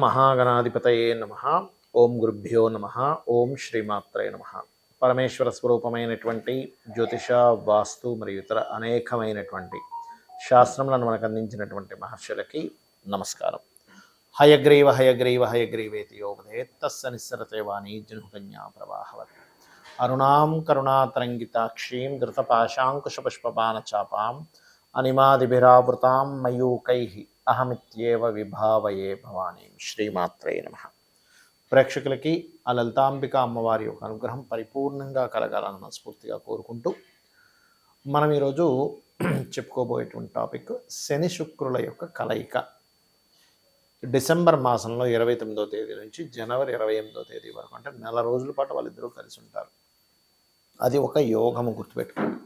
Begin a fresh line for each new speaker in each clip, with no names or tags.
మహాగణాధిపతయే నమః. ఓం గురుభ్యో నమః. ఓం శ్రీమాత్రే నమః. పరమేశ్వర స్వరూపమైనటువంటి జ్యోతిష, వాస్తు మరియు ఇతర అనేకమైనటువంటి శాస్త్రములను మనకు అందించినటువంటి మహర్షులకి నమస్కారం. హయగ్రీవ హయగ్రీవ హయగ్రీవేతి యోగదేత్ తస్స నిస్సరతే వాణి జనుకన్యా ప్రవాహవత్. అరుణాం కరుణాతరంగితాక్షీం ధృతపాశాంకుశపుష్పబాణచాపాం అనిమాదిభిరావృతాం మయూకైః అహమిత్యేవ విభావయే భవానీం. శ్రీమాత్రే నమః. ప్రేక్షకులకి ఆ లలితాంబిక అమ్మవారి యొక్క అనుగ్రహం పరిపూర్ణంగా కలగాలని మనస్ఫూర్తిగా కోరుకుంటూ మనం ఈరోజు చెప్పుకోబోయేటువంటి టాపిక్ శని శుక్రుల యొక్క కలయిక. డిసెంబర్ మాసంలో 29వ తేదీ నుంచి జనవరి 28వ తేదీ వరకు, అంటే నెల రోజుల పాటు వాళ్ళిద్దరూ కలిసి ఉంటారు. అది ఒక యోగము, గుర్తుపెట్టుకోండి.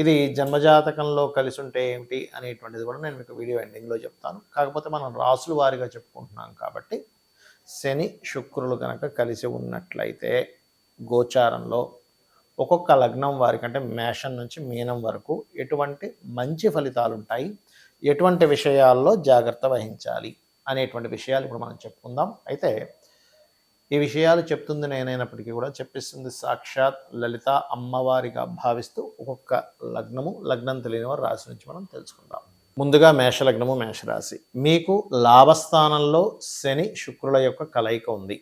ఇది జన్మజాతకంలో కలిసి ఉంటే ఏమిటి అనేటువంటిది కూడా నేను మీకు వీడియో ఎండింగ్లో చెప్తాను. కాకపోతే మనం రాసుల వారీగా చెప్పుకుంటున్నాం కాబట్టి శని శుక్రులు కనుక కలిసి ఉన్నట్లయితే గోచారంలో ఒక్కొక్క లగ్నం వారికి, అంటే మేషం నుంచి మీనం వరకు ఎటువంటి మంచి ఫలితాలు ఉంటాయి, ఎటువంటి విషయాల్లో జాగ్రత్త వహించాలి అనేటువంటి విషయాలు ఇప్పుడు మనం చెప్పుకుందాం. అయితే ఈ విషయాలు చెప్తుంది నేనైనప్పటికీ కూడా చెప్పిస్తుంది సాక్షాత్ లలిత అమ్మవారిగా భావిస్తూ ఒక్కొక్క లగ్నము, లగ్నం తెలియని వారు రాశి నుంచి మనం తెలుసుకుందాం. ముందుగా మేషలగ్నము, మేషరాశి. మీకు లాభస్థానంలో శని శుక్రుల యొక్క కలయిక ఉంది.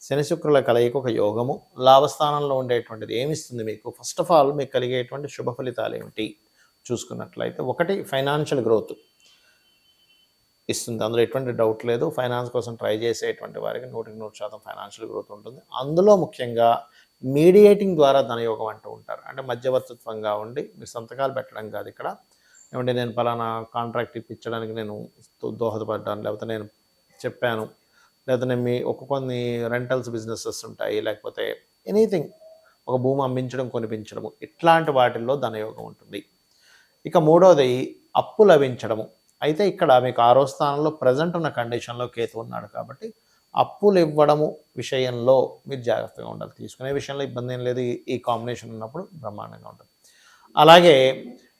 శని శుక్రుల కలయిక ఒక యోగము. లాభస్థానంలో ఉండేటువంటిది ఏమిస్తుంది మీకు? ఫస్ట్ ఆఫ్ ఆల్ మీకు కలిగేటువంటి శుభ ఫలితాలు ఏమిటి చూసుకున్నట్లయితే, ఒకటి ఫైనాన్షియల్ గ్రోత్ ఇస్తుంది, అందులో ఎటువంటి డౌట్ లేదు. ఫైనాన్స్ కోసం ట్రై చేసేటువంటి వారికి 100% ఫైనాన్షియల్ గ్రోత్ ఉంటుంది. అందులో ముఖ్యంగా మీడియేటింగ్ ద్వారా ధనయోగం అంటూ ఉంటారు. అంటే మధ్యవర్తిత్వంగా ఉండి మీరు సంతకాలు పెట్టడం కాదు, ఇక్కడ ఏమంటే నేను పలానా కాంట్రాక్ట్ ఇప్పించడానికి నేను దోహదపడ్డాను, లేకపోతే నేను చెప్పాను, లేకపోతే నేను కొన్ని రెంటల్స్ బిజినెసెస్ ఉంటాయి, లేకపోతే ఎనీథింగ్, ఒక భూమి అమ్మించడం, కొనిపించడము, ఇట్లాంటి వాటిల్లో ధనయోగం ఉంటుంది. ఇక మూడవది అప్పు లభించడము. అయితే ఇక్కడ మీకు 6వ స్థానంలో ప్రజెంట్ ఉన్న కండిషన్లో కేతు ఉన్నాడు కాబట్టి అప్పులు ఇవ్వడము విషయంలో మీరు జాగ్రత్తగా ఉండాలి. తీసుకునే విషయంలో ఇబ్బంది ఏం లేదు, ఈ కాంబినేషన్ ఉన్నప్పుడు బ్రహ్మాండంగా ఉంటుంది. అలాగే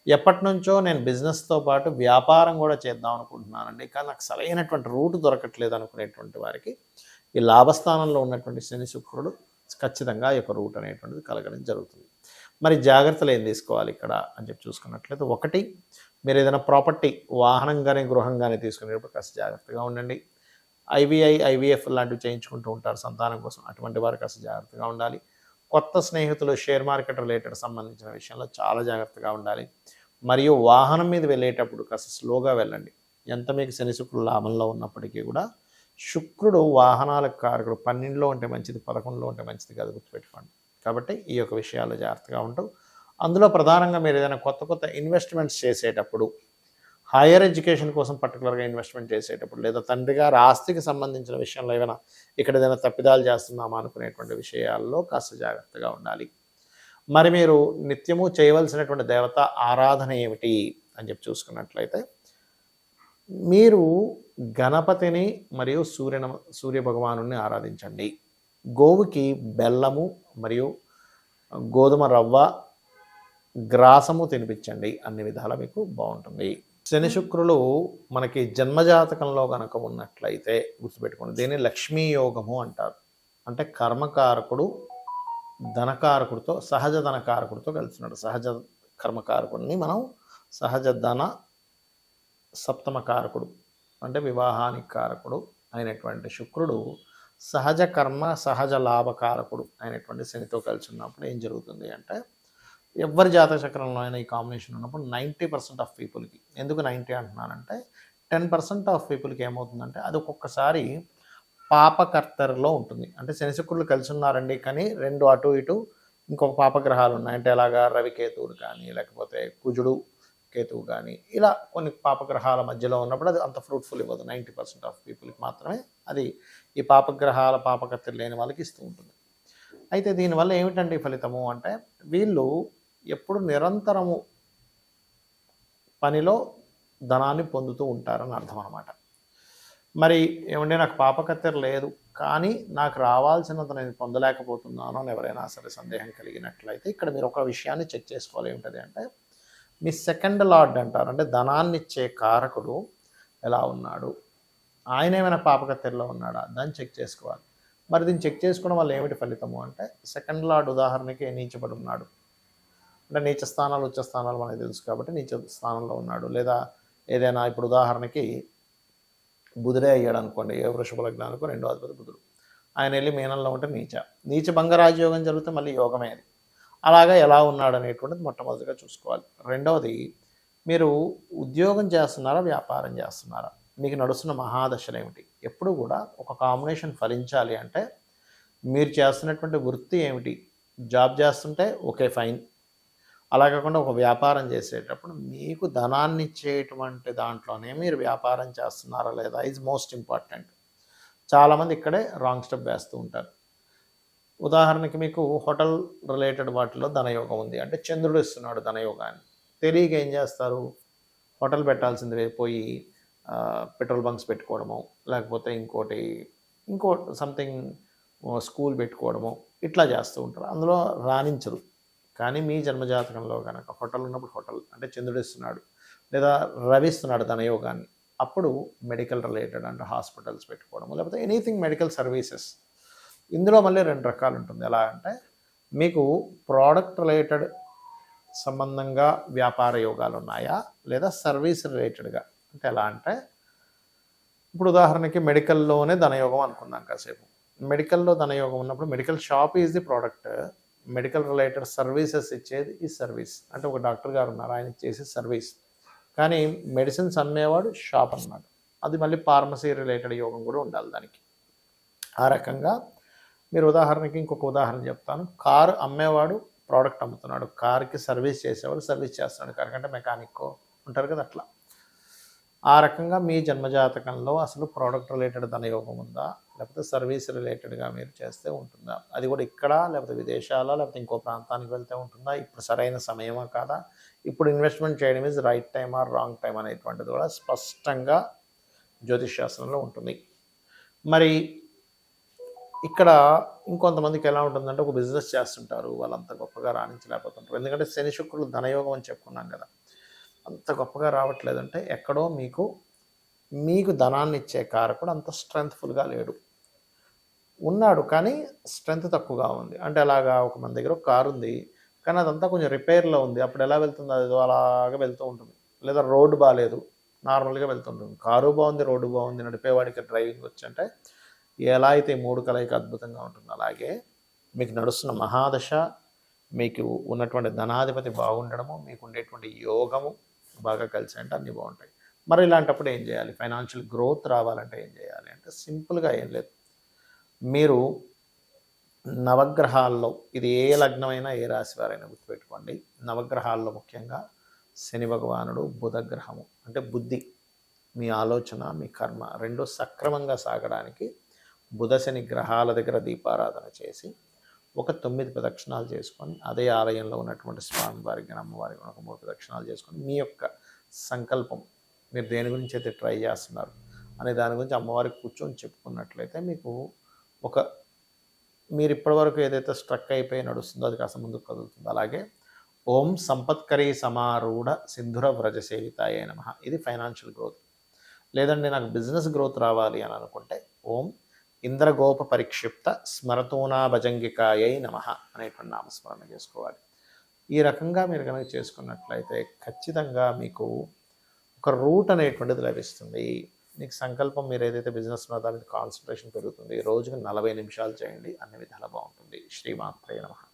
ఎప్పటి నుంచో నేను బిజినెస్తో పాటు వ్యాపారం కూడా చేద్దాం అనుకుంటున్నానండి, కానీ నాకు సరైనటువంటి రూట్ దొరకట్లేదు అనుకునేటువంటి వారికి ఈ లాభస్థానంలో ఉన్నటువంటి శని శుక్రుడు ఖచ్చితంగా ఈ యొక్క రూట్ అనేటువంటిది కలగడం జరుగుతుంది. మరి జాగ్రత్తలు ఏం తీసుకోవాలి ఇక్కడ అని చెప్పి చూసుకున్నట్లయితే, ఒకటి, మీరు ఏదైనా ప్రాపర్టీ, వాహనం కానీ గృహం కానీ తీసుకునేటప్పుడు కాస్త జాగ్రత్తగా ఉండండి. ఐవీఎఫ్ లాంటివి చేయించుకుంటూ ఉంటారు సంతానం కోసం, అటువంటి వారు కాస్త జాగ్రత్తగా ఉండాలి. కొత్త స్నేహితులు, షేర్ మార్కెట్ రిలేటెడ్ సంబంధించిన విషయంలో చాలా జాగ్రత్తగా ఉండాలి. మరియు వాహనం మీద వెళ్ళేటప్పుడు కాస్త స్లోగా వెళ్ళండి. ఎంత మీకు శని శుక్రుడు లాభంలో ఉన్నప్పటికీ కూడా శుక్రుడు వాహనాలకు కారకుడు. 12లో ఉంటే మంచిది, 11లో ఉంటే మంచిది కాదు, గుర్తుపెట్టుకోండి. కాబట్టి ఈ యొక్క విషయాల్లో జాగ్రత్తగా ఉంటూ, అందులో ప్రధానంగా మీరు ఏదైనా కొత్త ఇన్వెస్ట్మెంట్స్ చేసేటప్పుడు, హైయర్ ఎడ్యుకేషన్ కోసం పర్టికులర్గా ఇన్వెస్ట్మెంట్ చేసేటప్పుడు, లేదా తండ్రి గారి ఆస్తికి సంబంధించిన విషయంలో ఏమైనా ఇక్కడ ఏదైనా తప్పిదాలు చేస్తున్నామా అనుకునేటువంటి విషయాల్లో కాస్త జాగ్రత్తగా ఉండాలి. మరి మీరు నిత్యము చేయవలసినటువంటి దేవత ఆరాధన ఏమిటి అని చెప్పి చూసుకున్నట్లయితే, మీరు గణపతిని మరియు సూర్య భగవానుని ఆరాధించండి. గోవుకి బెల్లము మరియు గోధుమ రవ్వ, గ్రాసము తినిపించండి. అన్ని విధాలా మీకు బాగుంటుంది. శని శుక్రులు మనకి జన్మజాతకంలో కనుక ఉన్నట్లయితే గుర్తుపెట్టుకోండి, దీన్ని లక్ష్మీ యోగము అంటారు. అంటే కర్మకారకుడు ధనకారకుడితో, సహజ ధనకారకుడితో కలిసినాడు. సహజ కర్మకారకుడిని మనం సహజ ధన సప్తమకారకుడు, అంటే వివాహానికి కారకుడు అయినటువంటి శుక్రుడు సహజ కర్మ సహజ లాభకారకుడు అయినటువంటి శనితో కలిసి ఉన్నప్పుడు ఏం జరుగుతుంది అంటే, ఎవరి జాతక చక్రంలో అయినా ఈ కాంబినేషన్ ఉన్నప్పుడు 90% ఆఫ్ పీపుల్కి, ఎందుకు 90 అంటున్నానంటే 10% ఆఫ్ పీపుల్కి ఏమవుతుందంటే అది ఒక్కొక్కసారి పాపకర్తరిలో ఉంటుంది. అంటే శని శుక్రులు కలిసి ఉన్నారండి, కానీ రెండు అటు ఇటు ఇంకొక పాపగ్రహాలు ఉన్నాయి. అంటే ఎలాగా రవికేతువులు కానీ, లేకపోతే కుజుడు కేతువు కానీ, ఇలా కొన్ని పాపగ్రహాల మధ్యలో ఉన్నప్పుడు అది అంత ఫ్రూట్ఫుల్ ఇవ్వదు. 90% ఆఫ్ పీపుల్కి మాత్రమే అది ఈ పాపగ్రహాల పాపకర్తలు లేని వాళ్ళకి ఇస్తూ ఉంటుంది. అయితే దీనివల్ల ఏమిటండి ఫలితము అంటే, వీళ్ళు ఎప్పుడు నిరంతరము పనిలో ధనాన్ని పొందుతూ ఉంటారని అర్థం అన్నమాట. మరి ఏమంటే నాకు పాపకత్తెర లేదు, కానీ నాకు రావాల్సినంత నేను పొందలేకపోతున్నాను అని ఎవరైనా సరే సందేహం కలిగినట్లయితే ఇక్కడ మీరు ఒక విషయాన్ని చెక్ చేసుకోవాలి. ఏమిటది అంటే, మీ సెకండ్ లార్డ్ అంటారు, అంటే ధనాన్ని ఇచ్చే కారకుడు ఎలా ఉన్నాడు. ఆయన ఏమైనా పాపకత్తెరలో ఉన్నాడా దాన్ని చెక్ చేసుకోవాలి. మరి దీన్ని చెక్ చేసుకోవడం వల్ల ఏమిటి ఫలితము అంటే సెకండ్ లార్డ్ ఉదాహరణకి నీచబడి ఉన్నాడు. అంటే నీచ స్థానాలు ఉచ్చ స్థానాలు మనకు తెలుసు కాబట్టి నీచ స్థానంలో ఉన్నాడు. లేదా ఏదైనా ఇప్పుడు ఉదాహరణకి బుధుడే అయ్యాడు అనుకోండి, ఏ వృషభ లగ్నానికి రెండో అధిపతి బుధుడు, ఆయన వెళ్ళి మీనంలో ఉంటే నీచ భంగరాజయోగం జరిగితే మళ్ళీ యోగమే అది. అలాగా ఎలా ఉన్నాడు అనేటువంటిది మొట్టమొదటిగా చూసుకోవాలి. రెండవది, మీరు ఉద్యోగం చేస్తున్నారా, వ్యాపారం చేస్తున్నారా, మీకు నడుస్తున్న మహాదశలు ఏమిటి. ఎప్పుడు కూడా ఒక కాంబినేషన్ ఫలించాలి అంటే మీరు చేస్తున్నటువంటి వృత్తి ఏమిటి. జాబ్ చేస్తుంటే ఓకే ఫైన్, అలా కాకుండా ఒక వ్యాపారం చేసేటప్పుడు మీకు ధనాన్ని ఇచ్చేటువంటి దాంట్లోనే మీరు వ్యాపారం చేస్తున్నారా లేదా ఈజ్ మోస్ట్ ఇంపార్టెంట్. చాలామంది ఇక్కడే రాంగ్ స్టెప్ వేస్తూ ఉంటారు. ఉదాహరణకి మీకు హోటల్ రిలేటెడ్ వాటిలో ధనయోగం ఉంది అంటే చంద్రుడు ఇస్తున్నాడు ధనయోగాన్ని, తెలియక ఏం చేస్తారు, హోటల్ పెట్టాల్సింది పోయి పెట్రోల్ బంక్స్ పెట్టుకోవడము, లేకపోతే ఇంకో సంథింగ్ స్కూల్ పెట్టుకోవడము, ఇట్లా చేస్తూ ఉంటారు. అందులో రాణించరు. కానీ మీ జన్మజాతకంలో కనుక హోటల్ ఉన్నప్పుడు హోటల్ అంటే చంద్రుడు ఇస్తున్నాడు, లేదా రవి ఇస్తున్నాడు ధనయోగాన్ని, అప్పుడు మెడికల్ రిలేటెడ్ అంటే హాస్పిటల్స్ పెట్టుకోవడము, లేకపోతే ఎనీథింగ్ మెడికల్ సర్వీసెస్. ఇందులో మళ్ళీ రెండు రకాలు ఉంటుంది. ఎలా అంటే మీకు ప్రోడక్ట్ రిలేటెడ్ సంబంధంగా వ్యాపార యోగాలు ఉన్నాయా, లేదా సర్వీస్ రిలేటెడ్గా. అంటే ఎలా అంటే ఇప్పుడు ఉదాహరణకి మెడికల్లోనే ధనయోగం అనుకుందాం కాసేపు. మెడికల్లో ధనయోగం ఉన్నప్పుడు medical shop is the product, medical related services ఇచ్చేది ఈ సర్వీస్. అంటే ఒక డాక్టర్ గారు ఉన్నారు, ఆయన చేసే సర్వీస్. కానీ మెడిసిన్స్ అమ్మేవాడు షాప్ అన్నమాట. అది మళ్ళీ ఫార్మసీ రిలేటెడ్ యోగం కూడా ఉండాలి దానికి. ఆ రకంగా మీరు ఉదాహరణకి ఇంకొక ఉదాహరణ చెప్తాను. కారు అమ్మేవాడు ప్రోడక్ట్ అమ్ముతున్నాడు, కార్కి సర్వీస్ చేసేవాడు సర్వీస్ చేస్తున్నాడు, కార్ కంటే మెకానిక్ ఉంటారు కదా అట్లా. ఆ రకంగా మీ జన్మజాతకంలో అసలు ప్రోడక్ట్ రిలేటెడ్ ధనయోగం ఉందా, లేకపోతే సర్వీస్ రిలేటెడ్గా మీరు చేస్తే ఉంటుందా, అది కూడా ఇక్కడ లేకపోతే విదేశాల లేకపోతే ఇంకో ప్రాంతానికి వెళ్తే ఉంటుందా, ఇప్పుడు సరైన సమయమా కాదా, ఇప్పుడు ఇన్వెస్ట్మెంట్ చేయడం is right time or wrong time అనేటువంటిది కూడా స్పష్టంగా జ్యోతిష్ శాస్త్రంలో ఉంటుంది. మరి ఇక్కడ ఇంకొంతమందికి ఎలా ఉంటుందంటే ఒక బిజినెస్ చేస్తుంటారు, వాళ్ళంత గొప్పగా రాణించలేకపోతుంటారు. ఎందుకంటే శని శుక్రులు ధనయోగం అని చెప్పుకున్నాం కదా, అంత గొప్పగా రావట్లేదంటే ఎక్కడో మీకు ధనాన్ని ఇచ్చే కారకుడు అంత స్ట్రెంగ్త్ఫుల్గా లేడు. ఉన్నాడు కానీ స్ట్రెంగ్త్ తక్కువగా ఉంది. అంటే అలాగా ఒక మన దగ్గర ఒక కారు ఉంది కానీ అదంతా కొంచెం రిపేర్లో ఉంది, అప్పుడు ఎలా వెళ్తుంది, అది అలాగా వెళ్తూ ఉంటుంది. లేదా రోడ్డు బాగాలేదు, నార్మల్గా వెళ్తుంటుంది. కారు బాగుంది, రోడ్డు బాగుంది, నడిపేవాడికి డ్రైవింగ్ వచ్చి అంటే ఎలా అయితే మూడు కలయిక అద్భుతంగా ఉంటుంది, అలాగే మీకు నడుస్తున్న మహాదశ, మీకు ఉన్నటువంటి ధనాధిపతి బాగుండడము, మీకు ఉండేటువంటి యోగము బాగా కలిసి అంటే అన్నీ బాగుంటాయి. మరి ఇలాంటప్పుడు ఏం చేయాలి, ఫైనాన్షియల్ గ్రోత్ రావాలంటే ఏం చేయాలి అంటే సింపుల్గా ఏం లేదు, మీరు నవగ్రహాల్లో ఇది ఏ లగ్నమైనా ఏ రాశి వారైనా గుర్తుపెట్టుకోండి. నవగ్రహాల్లో ముఖ్యంగా శని భగవానుడు, బుధగ్రహము అంటే బుద్ధి, మీ ఆలోచన, మీ కర్మ రెండు సక్రమంగా సాగడానికి బుధ శని గ్రహాల దగ్గర దీపారాధన చేసి ఒక 9 ప్రదక్షిణాలు చేసుకొని అదే ఆలయంలో ఉన్నటువంటి స్వామివారికి అమ్మవారికి ఒక 3 ప్రదక్షిణాలు చేసుకొని మీ యొక్క సంకల్పం, మీరు దేని గురించి అయితే ట్రై చేస్తున్నారు అనే దాని గురించి అమ్మవారికి కూర్చొని చెప్పుకున్నట్లయితే మీకు మీరు ఇప్పటివరకు ఏదైతే స్ట్రక్ అయిపోయి నడుస్తుందో అది కాస్త ముందుకు కదులుతుంది. అలాగే ఓం సంపత్కరీ సమారూఢ సింధుర వ్రజ సేవితాయ నమః, ఇది ఫైనాన్షియల్ గ్రోత్. లేదండి నాకు బిజినెస్ గ్రోత్ రావాలి అని అనుకుంటే ఓం ఇంద్రగోప పరిక్షిప్త స్మరతూనా భజంగికాయై నమః అనేటువంటి నామస్మరణ చేసుకోవాలి. ఈ రకంగా మీరు కనుక చేసుకున్నట్లయితే ఖచ్చితంగా మీకు ఒక రూట్ అనేటువంటిది లభిస్తుంది. మీకు సంకల్పం, మీరు ఏదైతే బిజినెస్ ఉన్నదో దాని మీద కాన్సన్ట్రేషన్ పెరుగుతుంది. రోజుకి 40 నిమిషాలు చేయండి, అన్ని విధాలా బాగుంటుంది. శ్రీమాత్రే నమః.